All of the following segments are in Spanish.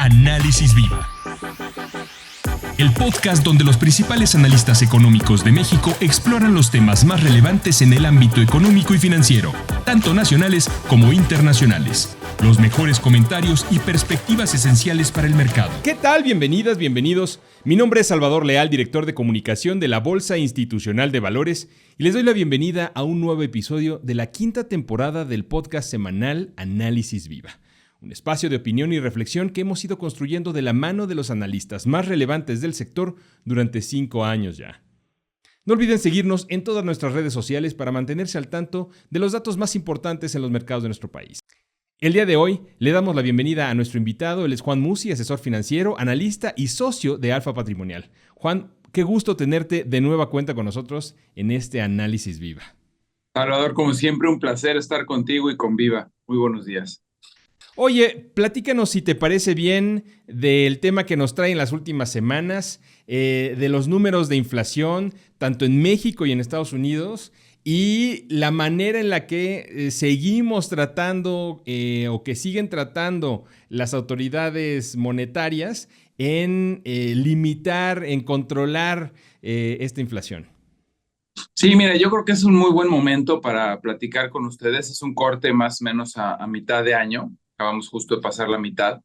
Análisis Viva, el podcast donde los principales analistas económicos de México exploran los temas más relevantes en el ámbito económico y financiero, tanto nacionales como internacionales. Los mejores comentarios y perspectivas esenciales para el mercado. ¿Qué tal? Bienvenidas, bienvenidos. Mi nombre es Salvador Leal, director de comunicación de la Bolsa Institucional de Valores, y les doy la bienvenida a un nuevo episodio de la quinta temporada del podcast semanal Análisis Viva. Un espacio de opinión y reflexión que hemos ido construyendo de la mano de los analistas más relevantes del sector durante 5 años ya. No olviden seguirnos en todas nuestras redes sociales para mantenerse al tanto de los datos más importantes en los mercados de nuestro país. El día de hoy le damos la bienvenida a nuestro invitado. Él es Juan Musi, asesor financiero, analista y socio de Alfa Patrimonial. Juan, qué gusto tenerte de nueva cuenta con nosotros en este Análisis Viva. Salvador, como siempre, un placer estar contigo y con Viva. Muy buenos días. Oye, platícanos si te parece bien del tema que nos trae en las últimas semanas, de los números de inflación, tanto en México y en Estados Unidos, y la manera en la que seguimos tratando o que siguen tratando las autoridades monetarias en limitar, en controlar esta inflación. Sí, mira, yo creo que es un muy buen momento para platicar con ustedes. Es un corte más o menos a mitad de año. Acabamos justo de pasar la mitad.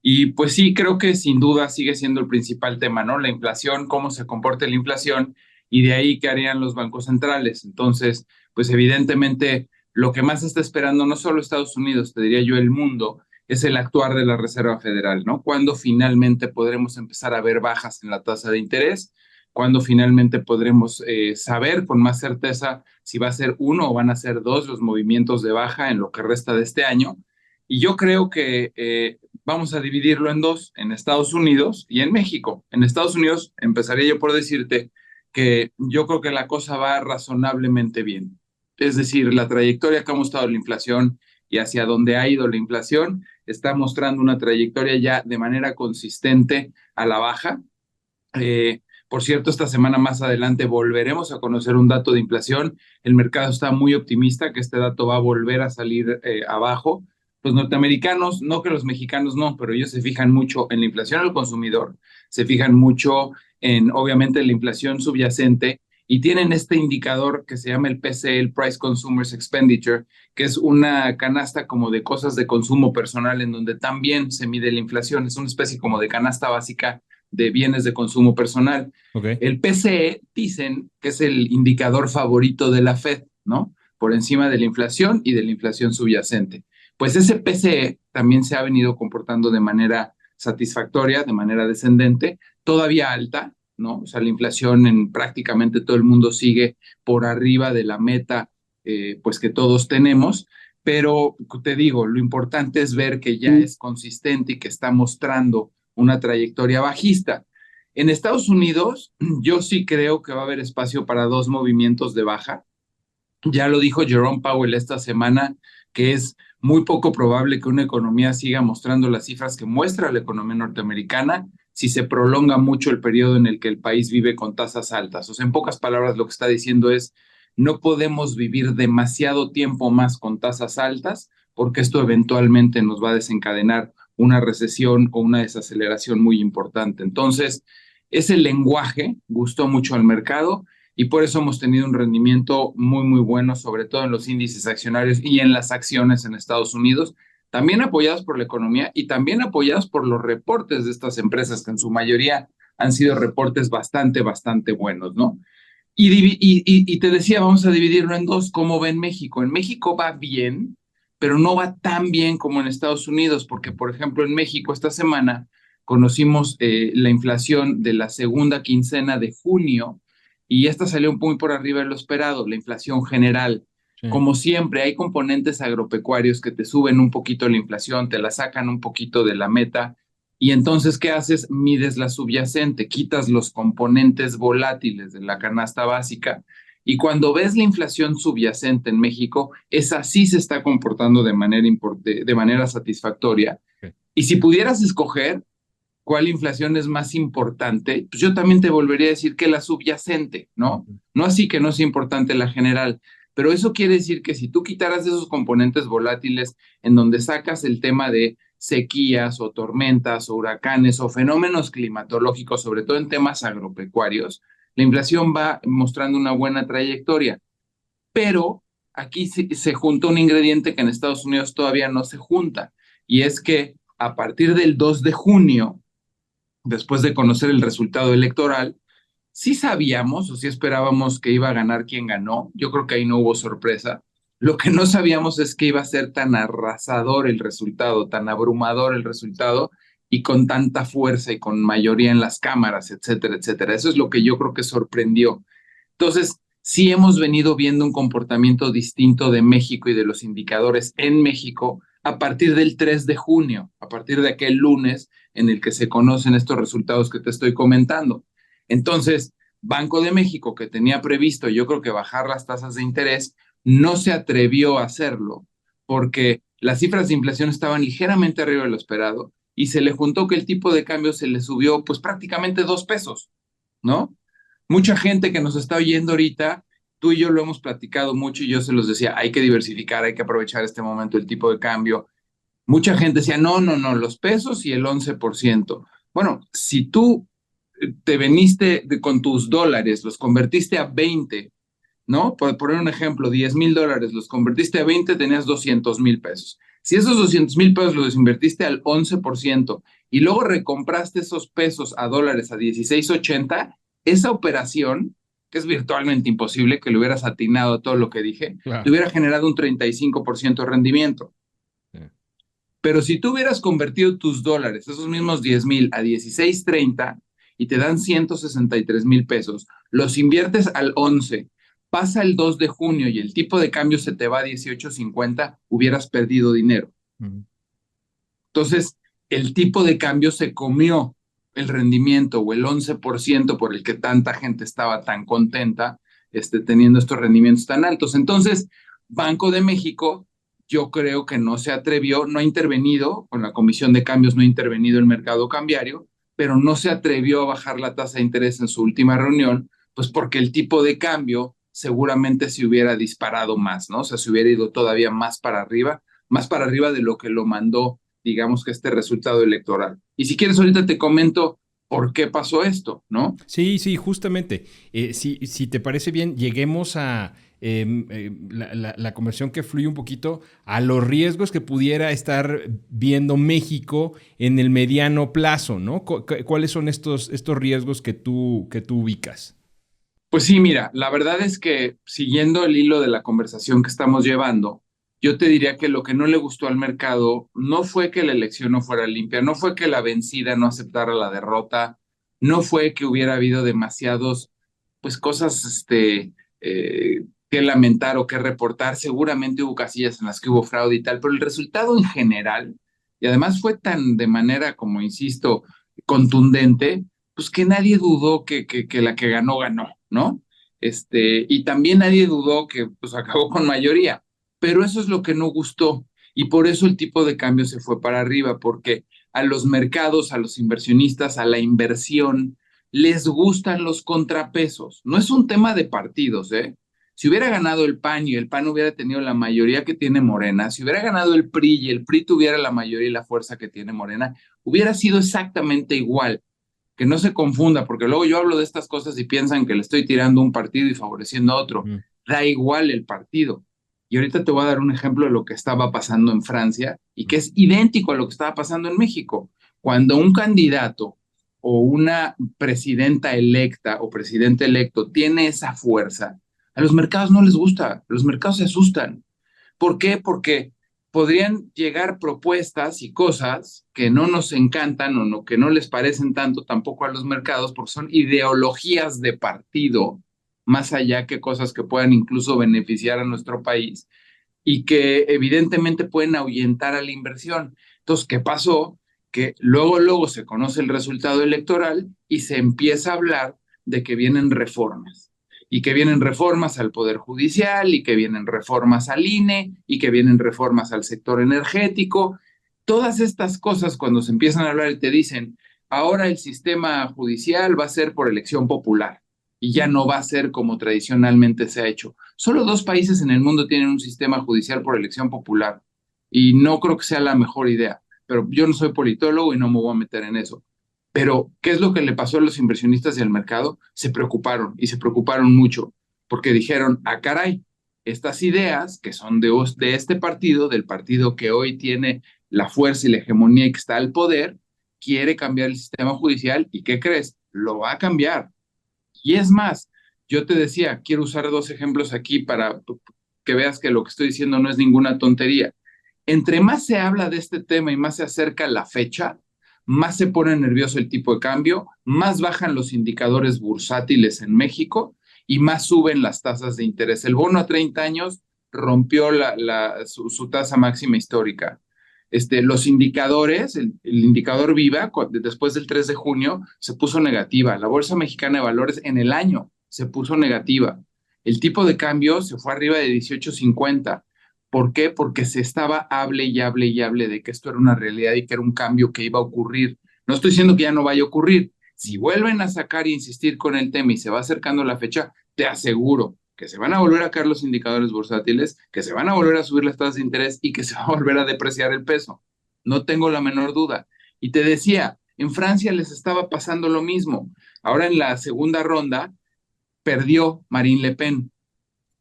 Y pues sí, creo que sin duda sigue siendo el principal tema, ¿no? La inflación, cómo se comporta la inflación y de ahí qué harían los bancos centrales. Entonces, pues evidentemente lo que más está esperando no solo Estados Unidos, te diría yo el mundo, es el actuar de la Reserva Federal, ¿no? ¿Cuándo finalmente podremos empezar a ver bajas en la tasa de interés? ¿Cuándo finalmente podremos saber con más certeza si va a ser uno o van a ser dos los movimientos de baja en lo que resta de este año? Y yo creo que vamos a dividirlo en dos, en Estados Unidos y en México. En Estados Unidos empezaría yo por decirte que yo creo que la cosa va razonablemente bien. Es decir, la trayectoria que ha mostrado la inflación y hacia dónde ha ido la inflación está mostrando una trayectoria ya de manera consistente a la baja. Por cierto, esta semana más adelante volveremos a conocer un dato de inflación. El mercado está muy optimista que este dato va a volver a salir abajo. Los norteamericanos, no que los mexicanos no, pero ellos se fijan mucho en la inflación al consumidor, se fijan mucho en, obviamente, la inflación subyacente y tienen este indicador que se llama el PCE, el Price Consumers Expenditure, que es una canasta como de cosas de consumo personal en donde también se mide la inflación. Es una especie como de canasta básica de bienes de consumo personal. Okay. El PCE dicen que es el indicador favorito de la Fed, ¿no? Por encima de la inflación y de la inflación subyacente. Pues ese PCE también se ha venido comportando de manera satisfactoria, de manera descendente, todavía alta, ¿no? O sea, la inflación en prácticamente todo el mundo sigue por arriba de la meta, pues que todos tenemos, pero te digo, lo importante es ver que ya es consistente y que está mostrando una trayectoria bajista. En Estados Unidos, yo sí creo que va a haber espacio para dos movimientos de baja. Ya lo dijo Jerome Powell esta semana, que es muy poco probable que una economía siga mostrando las cifras que muestra la economía norteamericana si se prolonga mucho el periodo en el que el país vive con tasas altas. O sea, en pocas palabras, lo que está diciendo es, no podemos vivir demasiado tiempo más con tasas altas porque esto eventualmente nos va a desencadenar una recesión o una desaceleración muy importante. Entonces, ese lenguaje gustó mucho al mercado y por eso hemos tenido un rendimiento muy, muy bueno, sobre todo en los índices accionarios y en las acciones en Estados Unidos, también apoyados por la economía y también apoyados por los reportes de estas empresas, que en su mayoría han sido reportes bastante, bastante buenos, ¿no? Y te decía, vamos a dividirlo en dos. ¿Cómo va en México? En México va bien, pero no va tan bien como en Estados Unidos, porque, por ejemplo, en México esta semana conocimos la inflación de la segunda quincena de junio, y esta salió muy por arriba de lo esperado, la inflación general. Sí. Como siempre, hay componentes agropecuarios que te suben un poquito la inflación, te la sacan un poquito de la meta, y entonces, ¿qué haces? Mides la subyacente, quitas los componentes volátiles de la canasta básica, y cuando ves la inflación subyacente en México, esa sí se está comportando de manera satisfactoria. Okay. Y si pudieras escoger cuál inflación es más importante, pues yo también te volvería a decir que la subyacente, ¿no? No así que no es importante la general, pero eso quiere decir que si tú quitaras esos componentes volátiles en donde sacas el tema de sequías o tormentas o huracanes o fenómenos climatológicos, sobre todo en temas agropecuarios, la inflación va mostrando una buena trayectoria. Pero aquí se junta un ingrediente que en Estados Unidos todavía no se junta, y es que a partir del 2 de junio, después de conocer el resultado electoral, sí sabíamos o sí esperábamos que iba a ganar quien ganó. Yo creo que ahí no hubo sorpresa. Lo que no sabíamos es que iba a ser tan arrasador el resultado, tan abrumador el resultado y con tanta fuerza y con mayoría en las cámaras, etcétera, etcétera. Eso es lo que yo creo que sorprendió. Entonces, sí hemos venido viendo un comportamiento distinto de México y de los indicadores en México a partir del 3 de junio, a partir de aquel lunes en el que se conocen estos resultados que te estoy comentando. Entonces, Banco de México, que tenía previsto, yo creo que bajar las tasas de interés, no se atrevió a hacerlo porque las cifras de inflación estaban ligeramente arriba de lo esperado y se le juntó que el tipo de cambio se le subió pues prácticamente 2 pesos, ¿no? Mucha gente que nos está oyendo ahorita, tú y yo lo hemos platicado mucho y yo se los decía, hay que diversificar, hay que aprovechar este momento el tipo de cambio. Mucha gente decía, no, no, no, los pesos y el 11%. Bueno, si tú te veniste con tus dólares, los convertiste a 20, ¿no? Por poner un ejemplo, $10,000, los convertiste a 20, tenías $200,000. Si esos $200,000 los invertiste al 11% y luego recompraste esos pesos a dólares a 16.80, esa operación, que es virtualmente imposible que le hubieras atinado a todo lo que dije, Claro. te hubiera generado un 35% de rendimiento. Sí. Pero si tú hubieras convertido tus dólares, esos mismos 10,000 a 16.30 y te dan 163,000 pesos, los inviertes al 11, pasa el 2 de junio y el tipo de cambio se te va a 18.50, hubieras perdido dinero. Entonces, el tipo de cambio se comió el rendimiento o el 11% por el que tanta gente estaba tan contenta teniendo estos rendimientos tan altos. Entonces, Banco de México, yo creo que no se atrevió, no ha intervenido, con la Comisión de Cambios no ha intervenido el mercado cambiario, pero no se atrevió a bajar la tasa de interés en su última reunión, pues porque el tipo de cambio seguramente se hubiera disparado más, ¿no? O sea, se hubiera ido todavía más para arriba de lo que lo mandó, digamos, que este resultado electoral. Y si quieres, ahorita te comento por qué pasó esto, ¿no? Sí, justamente. Si te parece bien, lleguemos a la conversión que fluye un poquito a los riesgos que pudiera estar viendo México en el mediano plazo, ¿no? ¿Cuáles son estos riesgos que tú ubicas? Pues sí, mira, la verdad es que siguiendo el hilo de la conversación que estamos llevando, yo te diría que lo que no le gustó al mercado no fue que la elección no fuera limpia, no fue que la vencida no aceptara la derrota, no fue que hubiera habido demasiados, pues cosas que lamentar o que reportar. Seguramente hubo casillas en las que hubo fraude y tal, pero el resultado en general, y además fue tan de manera, como insisto, contundente, pues que nadie dudó que la que ganó, ¿no? Y también nadie dudó que pues acabó con mayoría, pero eso es lo que no gustó y por eso el tipo de cambio se fue para arriba, porque a los mercados, a los inversionistas, a la inversión, les gustan los contrapesos. No es un tema de partidos, ¿eh? Si hubiera ganado el PAN y el PAN hubiera tenido la mayoría que tiene Morena, si hubiera ganado el PRI y el PRI tuviera la mayoría y la fuerza que tiene Morena, hubiera sido exactamente igual. Que no se confunda, porque luego yo hablo de estas cosas y piensan que le estoy tirando un partido y favoreciendo a otro. Da igual el partido. Y ahorita te voy a dar un ejemplo de lo que estaba pasando en Francia y que es idéntico a lo que estaba pasando en México. Cuando un candidato o una presidenta electa o presidente electo tiene esa fuerza, a los mercados no les gusta, los mercados se asustan. ¿Por qué? Porque podrían llegar propuestas y cosas que no nos encantan o no, que no les parecen tanto tampoco a los mercados, porque son ideologías de partido, más allá que cosas que puedan incluso beneficiar a nuestro país y que evidentemente pueden ahuyentar a la inversión. Entonces, ¿qué pasó? Que luego se conoce el resultado electoral y se empieza a hablar de que vienen reformas. Y que vienen reformas al Poder Judicial, y que vienen reformas al INE, y que vienen reformas al sector energético. Todas estas cosas, cuando se empiezan a hablar y te dicen, ahora el sistema judicial va a ser por elección popular, y ya no va a ser como tradicionalmente se ha hecho. Solo 2 países en el mundo tienen un sistema judicial por elección popular, y no creo que sea la mejor idea. pero yo no soy politólogo y no me voy a meter en eso. Pero, ¿qué es lo que le pasó a los inversionistas y al mercado? Se preocuparon y se preocuparon mucho porque dijeron, ah, caray, estas ideas que son de este partido, del partido que hoy tiene la fuerza y la hegemonía y que está al poder, quiere cambiar el sistema judicial y ¿qué crees? Lo va a cambiar. Y es más, yo te decía, quiero usar dos ejemplos aquí para que veas que lo que estoy diciendo no es ninguna tontería. Entre más se habla de este tema y más se acerca la fecha, más se pone nervioso el tipo de cambio, más bajan los indicadores bursátiles en México y más suben las tasas de interés. El bono a 30 años rompió su tasa máxima histórica. Los indicadores, el indicador Viva, después del 3 de junio, se puso negativa. La Bolsa Mexicana de Valores en el año se puso negativa. El tipo de cambio se fue arriba de 18.50. ¿Por qué? Porque se estaba hable y hable y hable de que esto era una realidad y que era un cambio que iba a ocurrir. No estoy diciendo que ya no vaya a ocurrir. Si vuelven a sacar e insistir con el tema y se va acercando la fecha, te aseguro que se van a volver a caer los indicadores bursátiles, que se van a volver a subir las tasas de interés y que se va a volver a depreciar el peso. No tengo la menor duda. Y te decía, en Francia les estaba pasando lo mismo. Ahora en la segunda ronda perdió Marine Le Pen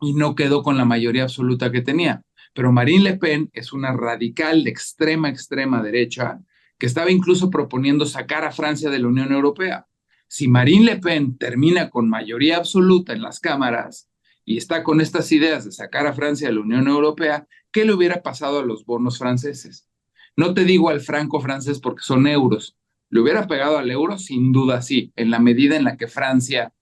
y no quedó con la mayoría absoluta que tenía. Pero Marine Le Pen es una radical de extrema derecha que estaba incluso proponiendo sacar a Francia de la Unión Europea. Si Marine Le Pen termina con mayoría absoluta en las cámaras y está con estas ideas de sacar a Francia de la Unión Europea, ¿qué le hubiera pasado a los bonos franceses? No te digo al franco francés porque son euros. ¿Le hubiera pegado al euro? Sin duda sí, en la medida en la que Francia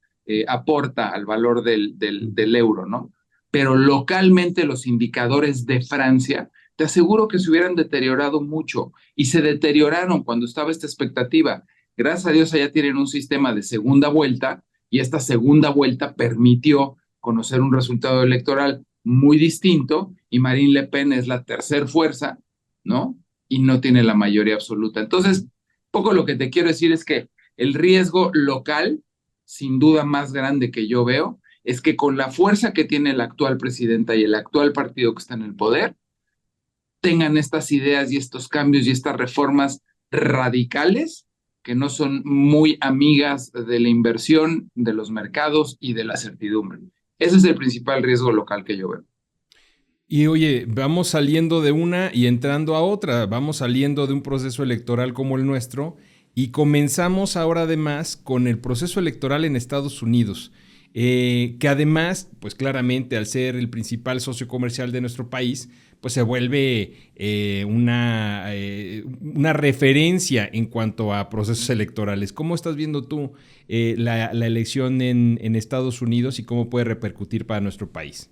aporta al valor del euro, ¿no? Pero localmente los indicadores de Francia, te aseguro que se hubieran deteriorado mucho y se deterioraron cuando estaba esta expectativa. Gracias a Dios allá tienen un sistema de segunda vuelta y esta segunda vuelta permitió conocer un resultado electoral muy distinto y Marine Le Pen es la tercera fuerza, ¿no? Y no tiene la mayoría absoluta. Entonces, poco lo que te quiero decir es que el riesgo local, sin duda más grande que yo veo, es que con la fuerza que tiene la actual presidenta y el actual partido que está en el poder, tengan estas ideas y estos cambios y estas reformas radicales que no son muy amigas de la inversión, de los mercados y de la certidumbre. Ese es el principal riesgo local que yo veo. Y oye, vamos saliendo de una y entrando a otra, vamos saliendo de un proceso electoral como el nuestro y comenzamos ahora además con el proceso electoral en Estados Unidos. Que además, pues claramente al ser el principal socio comercial de nuestro país, pues se vuelve una referencia en cuanto a procesos electorales. ¿Cómo estás viendo tú la elección en Estados Unidos y cómo puede repercutir para nuestro país?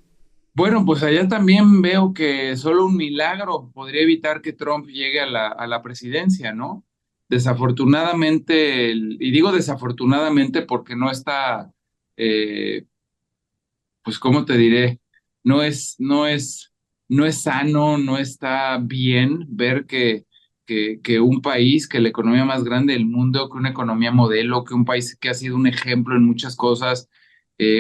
Bueno, pues allá también veo que solo un milagro podría evitar que Trump llegue a la presidencia, ¿no? Desafortunadamente, y digo desafortunadamente porque no está pues, ¿cómo te diré? No es sano, no está bien ver que un país, que la economía más grande del mundo, que una economía modelo, que un país que ha sido un ejemplo en muchas cosas,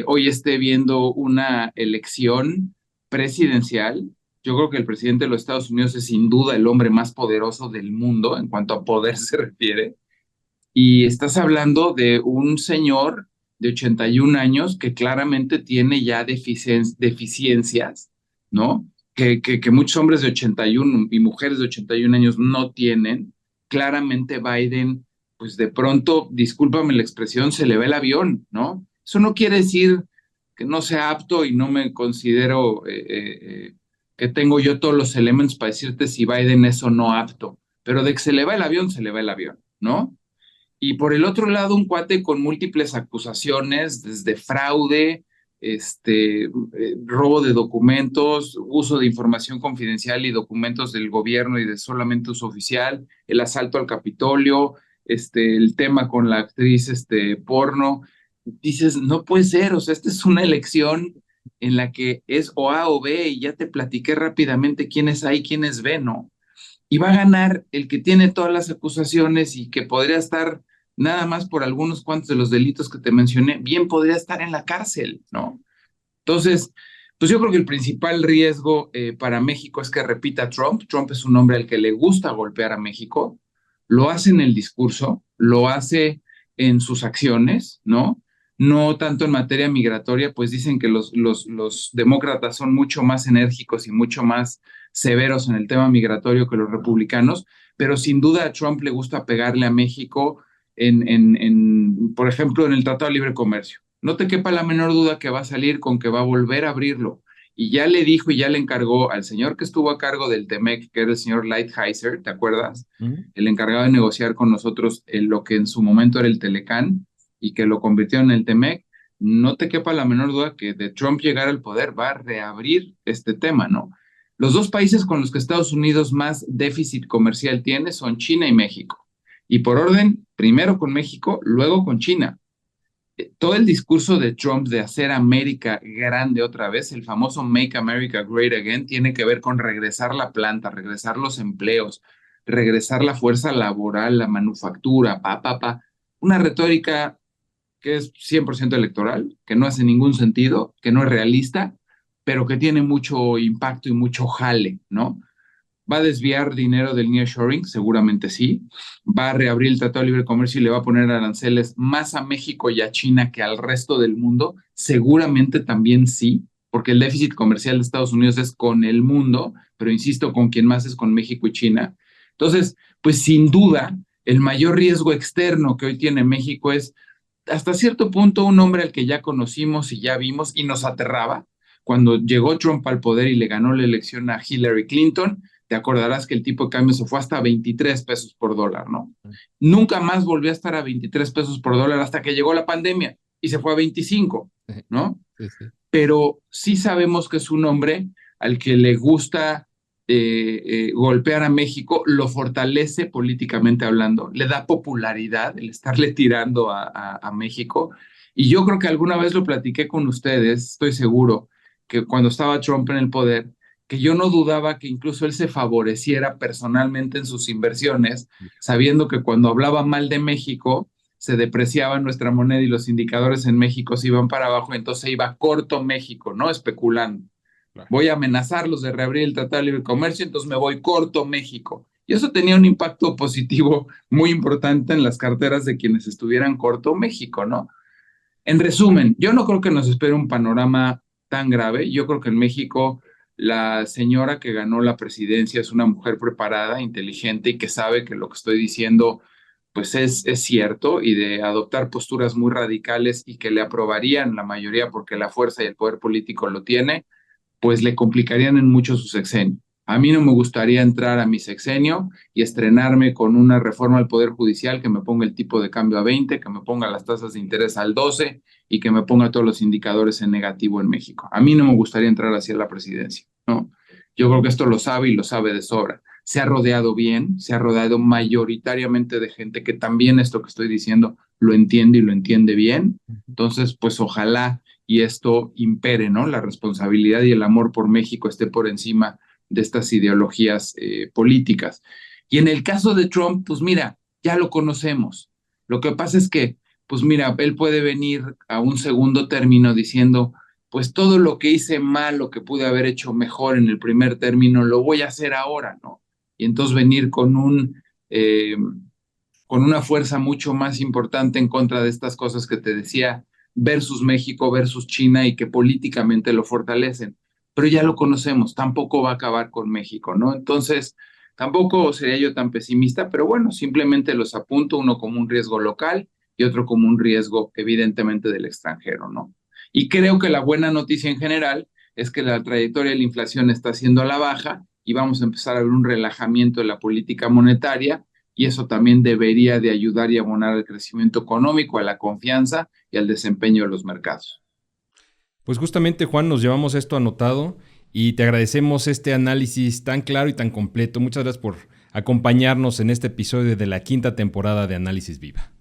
hoy esté viendo una elección presidencial. Yo creo que el presidente de los Estados Unidos es sin duda el hombre más poderoso del mundo en cuanto a poder se refiere. Y estás hablando de un señor de 81 años que claramente tiene ya deficiencias, ¿no? Que muchos hombres de 81 y mujeres de 81 años no tienen. Claramente Biden, pues de pronto, discúlpame la expresión, se le ve el avión, ¿no? Eso no quiere decir que no sea apto y no me considero que tengo yo todos los elementos para decirte si Biden es o no apto, pero de que se le va el avión, se le va el avión, ¿no? Y por el otro lado, un cuate con múltiples acusaciones, desde fraude, robo de documentos, uso de información confidencial y documentos del gobierno y de solamente uso oficial, el asalto al Capitolio, el tema con la actriz porno. Dices, no puede ser, o sea, esta es una elección en la que es o A o B y ya te platiqué rápidamente quién es A y quién es B, ¿no? Y va a ganar el que tiene todas las acusaciones y que podría estar nada más por algunos cuantos de los delitos que te mencioné, bien podría estar en la cárcel, ¿no? Entonces, Pues yo creo que el principal riesgo para México es que repita Trump. Trump es un hombre al que le gusta golpear a México, lo hace en el discurso, lo hace en sus acciones, ¿no? No tanto en materia migratoria, pues dicen que los demócratas son mucho más enérgicos y mucho más severos en el tema migratorio que los republicanos, pero sin duda a Trump le gusta pegarle a México por ejemplo, en el Tratado de Libre Comercio. No te quepa la menor duda que va a salir con que va a volver a abrirlo. Y ya le dijo y ya le encargó al señor que estuvo a cargo del TEMEC, que era el señor Lighthizer, ¿te acuerdas? El encargado de negociar con nosotros en lo que en su momento era el Telecán y que lo convirtió en el TEMEC. No te quepa la menor duda que de Trump llegar al poder va a reabrir este tema, ¿no? Los dos países con los que Estados Unidos más déficit comercial tiene son China y México. Y por orden, primero con México, luego con China. Todo el discurso de Trump de hacer América grande otra vez, el famoso Make America Great Again, tiene que ver con regresar la planta, regresar los empleos, regresar la fuerza laboral, la manufactura, Una retórica que es 100% electoral, que no hace ningún sentido, que no es realista, pero que tiene mucho impacto y mucho jale, ¿no? ¿Va a desviar dinero del nearshoring? Seguramente sí. ¿Va a reabrir el Tratado de Libre Comercio y le va a poner aranceles más a México y a China que al resto del mundo? Seguramente también sí, porque el déficit comercial de Estados Unidos es con el mundo, pero insisto, con quien más es con México y China. Entonces, pues sin duda, el mayor riesgo externo que hoy tiene México es, hasta cierto punto, un hombre al que ya conocimos y ya vimos y nos aterraba. Cuando llegó Trump al poder y le ganó la elección a Hillary Clinton, te acordarás que el tipo de cambio se fue hasta 23 pesos por dólar, ¿no? Nunca más volvió a estar a 23 pesos por dólar hasta que llegó la pandemia y se fue a 25, ¿no? Sí, sí. Pero sí sabemos que es un hombre al que le gusta golpear a México, lo fortalece políticamente hablando, le da popularidad el estarle tirando a México. Y yo creo que alguna vez lo platiqué con ustedes, estoy seguro, que cuando estaba Trump en el poder, que yo no dudaba que incluso él se favoreciera personalmente en sus inversiones, sabiendo que cuando hablaba mal de México, se depreciaba nuestra moneda y los indicadores en México se iban para abajo, entonces iba corto México, ¿no? Especulando. Claro. Voy a amenazarlos de reabrir el Tratado de Libre Comercio, entonces me voy corto México. Y eso tenía un impacto positivo muy importante en las carteras de quienes estuvieran corto México, ¿no? En resumen, yo no creo que nos espere un panorama tan grave. Yo creo que en México la señora que ganó la presidencia es una mujer preparada, inteligente y que sabe que lo que estoy diciendo pues es cierto y de adoptar posturas muy radicales y que le aprobarían la mayoría porque la fuerza y el poder político lo tiene, pues le complicarían en mucho su sexenio. A mí no me gustaría entrar a mi sexenio y estrenarme con una reforma al Poder Judicial que me ponga el tipo de cambio a 20, que me ponga las tasas de interés al 12 y que me ponga todos los indicadores en negativo en México. A mí no me gustaría entrar hacia la presidencia, ¿no? Yo creo que esto lo sabe y lo sabe de sobra. Se ha rodeado bien, se ha rodeado mayoritariamente de gente que también esto que estoy diciendo lo entiende y lo entiende bien. Entonces, pues ojalá y esto impere, ¿no? La responsabilidad y el amor por México esté por encima de estas ideologías políticas. Y en el caso de Trump, pues mira, ya lo conocemos. Lo que pasa es que, pues mira, él puede venir a un segundo término diciendo, pues todo lo que hice mal, lo que pude haber hecho mejor en el primer término, lo voy a hacer ahora, ¿no? Y entonces venir con una fuerza mucho más importante en contra de estas cosas que te decía, versus México, versus China, y que políticamente lo fortalecen. Pero ya lo conocemos, tampoco va a acabar con México, ¿no? Entonces, tampoco sería yo tan pesimista, pero bueno, simplemente los apunto, uno como un riesgo local y otro como un riesgo evidentemente del extranjero, ¿no? Y creo que la buena noticia en general es que la trayectoria de la inflación está siendo a la baja y vamos a empezar a ver un relajamiento de la política monetaria y eso también debería de ayudar y abonar al crecimiento económico, a la confianza y al desempeño de los mercados. Pues justamente, Juan, nos llevamos esto anotado y te agradecemos este análisis tan claro y tan completo. Muchas gracias por acompañarnos en este episodio de la 5ª temporada de Análisis Viva.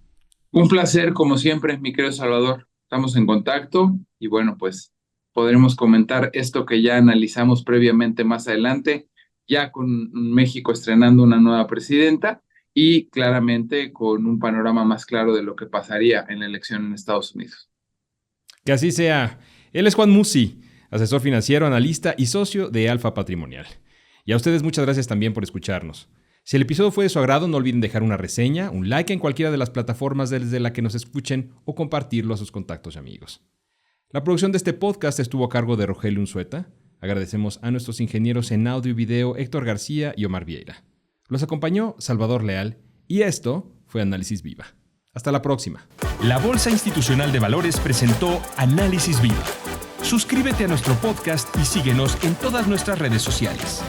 Un placer, como siempre, mi querido Salvador. Estamos en contacto y bueno, pues podremos comentar esto que ya analizamos previamente más adelante, ya con México estrenando una nueva presidenta y claramente con un panorama más claro de lo que pasaría en la elección en Estados Unidos. Que así sea. Él es Juan Musi, asesor financiero, analista y socio de Alfa Patrimonial. Y a ustedes muchas gracias también por escucharnos. Si el episodio fue de su agrado, no olviden dejar una reseña, un like en cualquiera de las plataformas desde la que nos escuchen o compartirlo a sus contactos y amigos. La producción de este podcast estuvo a cargo de Rogelio Unzueta. Agradecemos a nuestros ingenieros en audio y video Héctor García y Omar Vieira. Los acompañó Salvador Leal y esto fue Análisis Viva. Hasta la próxima. La Bolsa Institucional de Valores presentó Análisis Viva. Suscríbete a nuestro podcast y síguenos en todas nuestras redes sociales.